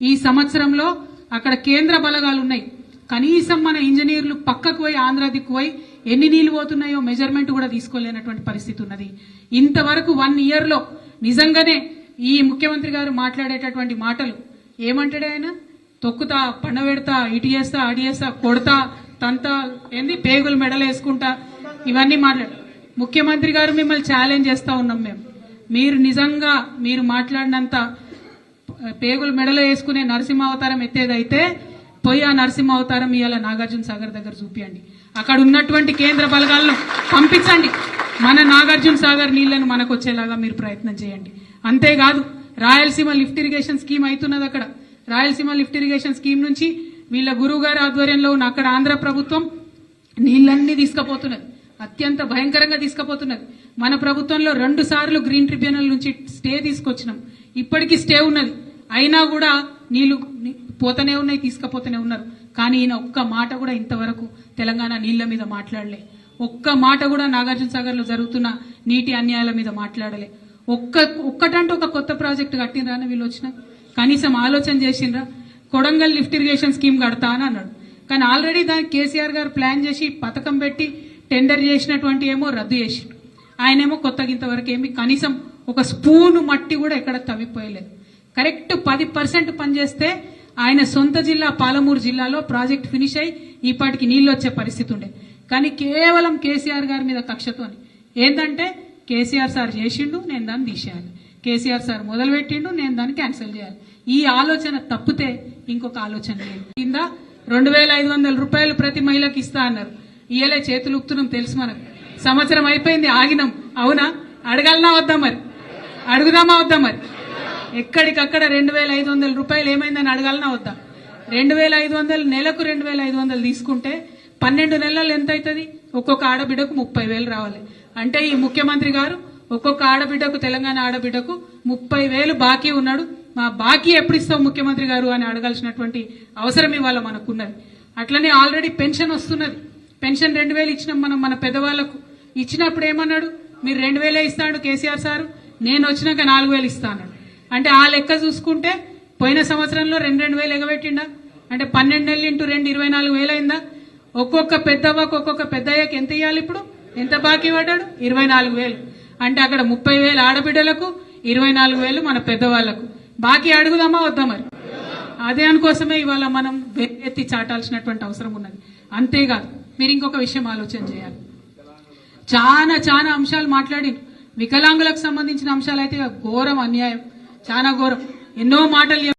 ఈ సంవత్సరంలో అక్కడ కేంద్ర బలగాలు ఉన్నాయి. కనీసం మన ఇంజనీర్లు పక్కకు పోయి ఆంధ్ర దిక్కు పోయి ఎన్ని నీళ్లు పోతున్నాయో మెజర్మెంట్ కూడా తీసుకోలేనటువంటి పరిస్థితి ఉన్నది. ఇంతవరకు 1 year లో నిజంగానే ఈ ముఖ్యమంత్రి గారు మాట్లాడేటటువంటి మాటలు ఏమంటాడు ఆయన? తొక్కుతా, పండబెడతా, ఇటు చేస్తా, అడి చేస్తా, కొడతా, తంతా, ఏంది పేగులు మెడలు వేసుకుంటా, ఇవన్నీ మాట్లాడు. ముఖ్యమంత్రి గారు మిమ్మల్ని ఛాలెంజ్ చేస్తా ఉన్నాం మేము. మీరు నిజంగా మీరు మాట్లాడినంత పేగులు మెడలో వేసుకునే నరసింహ అవతారం ఎత్తేదైతే పోయి ఆ నరసింహ అవతారం ఇవాళ నాగార్జున సాగర్ దగ్గర చూపియండి. అక్కడ ఉన్నటువంటి కేంద్ర బలగాలను పంపించండి. మన నాగార్జున సాగర్ నీళ్లను మనకు వచ్చేలాగా మీరు ప్రయత్నం చేయండి. అంతేకాదు రాయలసీమ లిఫ్ట్ ఇరిగేషన్ స్కీమ్ అవుతున్నది. అక్కడ రాయలసీమ లిఫ్ట్ ఇరిగేషన్ స్కీమ్ నుంచి వీళ్ళ గురువు గారి ఆధ్వర్యంలో ఉన్న అక్కడ ఆంధ్ర ప్రభుత్వం నీళ్లన్నీ తీసుకుపోతున్నది. అత్యంత భయంకరంగా తీసుకుపోతున్నది. మన ప్రభుత్వంలో 2 సార్లు గ్రీన్ ట్రిబ్యునల్ నుంచి స్టే తీసుకొచ్చినాం. ఇప్పటికీ స్టే ఉన్నది. అయినా కూడా నీళ్లు పోతూనే ఉన్నాయి, తీసుకుపోతూనే ఉన్నారు. కానీ ఈయన ఒక్క మాట కూడా ఇంతవరకు తెలంగాణ నీళ్ల మీద మాట్లాడలే. ఒక్క మాట కూడా నాగార్జున సాగర్ లో జరుగుతున్న నీటి అన్యాయాల మీద మాట్లాడలే. ఒక్కటంటే ఒక కొత్త ప్రాజెక్టు కట్టినరా అని వీళ్ళు వచ్చినా కనీసం ఆలోచన చేసిండ్రా? కొడంగల్ లిఫ్ట్ ఇరిగేషన్ స్కీమ్ కడతా అని అన్నాడు. కానీ ఆల్రెడీ దానికి కేసీఆర్ గారు ప్లాన్ చేసి పథకం పెట్టి టెండర్ చేసినటువంటి ఏమో రద్దు చేసిండు. ఆయనేమో కొత్తగా ఇంతవరకు ఏమి కనీసం ఒక స్పూను మట్టి కూడా ఎక్కడ తవ్విపోయలేదు. కరెక్ట్ 10% పనిచేస్తే ఆయన సొంత జిల్లా పాలమూరు జిల్లాలో ప్రాజెక్ట్ ఫినిష్ అయి ఈపాటికి నీళ్లు వచ్చే పరిస్థితి ఉండే. కానీ కేవలం కేసీఆర్ గారి మీద కక్షతోని ఏంటంటే కేసీఆర్ సార్ చేసిండు, నేను దాన్ని తీసేయాలి, కేసీఆర్ సార్ మొదలు పెట్టిండు, నేను దాన్ని క్యాన్సిల్ చేయాలి. ఈ ఆలోచన తప్పితే ఇంకొక ఆలోచన లేదు. కింద 2500 రూపాయలు ప్రతి మహిళకి ఇస్తా అన్నారు. ఇయ్యలే, చేతులు ఉప్పుతున్నాం తెలుసు మనకు. సంవత్సరం అయిపోయింది, ఆగినాం. అవునా? అడగాలనా వద్దా? మరి అడుగుదామా వద్దా? మరి ఎక్కడికక్కడ 2500 రూపాయలు ఏమైందని అడగాలనా వద్దా? 2500 నెలకు 2500 తీసుకుంటే 12 నెలలు ఎంత అవుతుంది? ఒక్కొక్క ఆడబిడ్డకు 30,000 రావాలి. అంటే ఈ ముఖ్యమంత్రి గారు ఒక్కొక్క ఆడబిడ్డకు, తెలంగాణ ఆడబిడ్డకు 30,000 బాకీ ఉన్నాడు. మా బాకీ ఎప్పుడు ఇస్తావు ముఖ్యమంత్రి గారు అని అడగాల్సినటువంటి అవసరం ఇవాళ మనకున్నది. అట్లనే ఆల్రెడీ పెన్షన్ వస్తున్నది. పెన్షన్ 2000 ఇచ్చినాం మనం మన పెద్దవాళ్లకు. ఇచ్చినప్పుడు ఏమన్నాడు? మీరు 2000 ఇస్తాడు కేసీఆర్ సారు, నేను వచ్చినాక 4000 ఇస్తా అన్నాడు. అంటే ఆ లెక్క చూసుకుంటే పోయిన సంవత్సరంలో 2,000 ఎగబెట్టిండా? అంటే 12 నెలలు ఇంటూ 2 24,000 అయిందా? ఒక్కొక్క పెద్దవ్వకు ఒక్కొక్క పెద్దయ్యకి ఎంత ఇవ్వాలి? ఇప్పుడు ఎంత బాకీ పడ్డాడు? 24,000. అంటే అక్కడ 30,000 ఆడబిడ్డలకు, 24,000 మన పెద్దవాళ్లకు. బాకీ అడుగుదామా వద్దా? మరి అదే అనుకోసమే ఇవాళ మనం ఎత్తి చాటాల్సినటువంటి అవసరం ఉన్నది. అంతేకాదు మీరు ఇంకొక విషయం ఆలోచన చేయాలి. చాలా అంశాలు మాట్లాడి వికలాంగులకు సంబంధించిన అంశాలు అయితే ఘోరం, అన్యాయం, చాలా ఘోరం. ఎన్నో మాటలు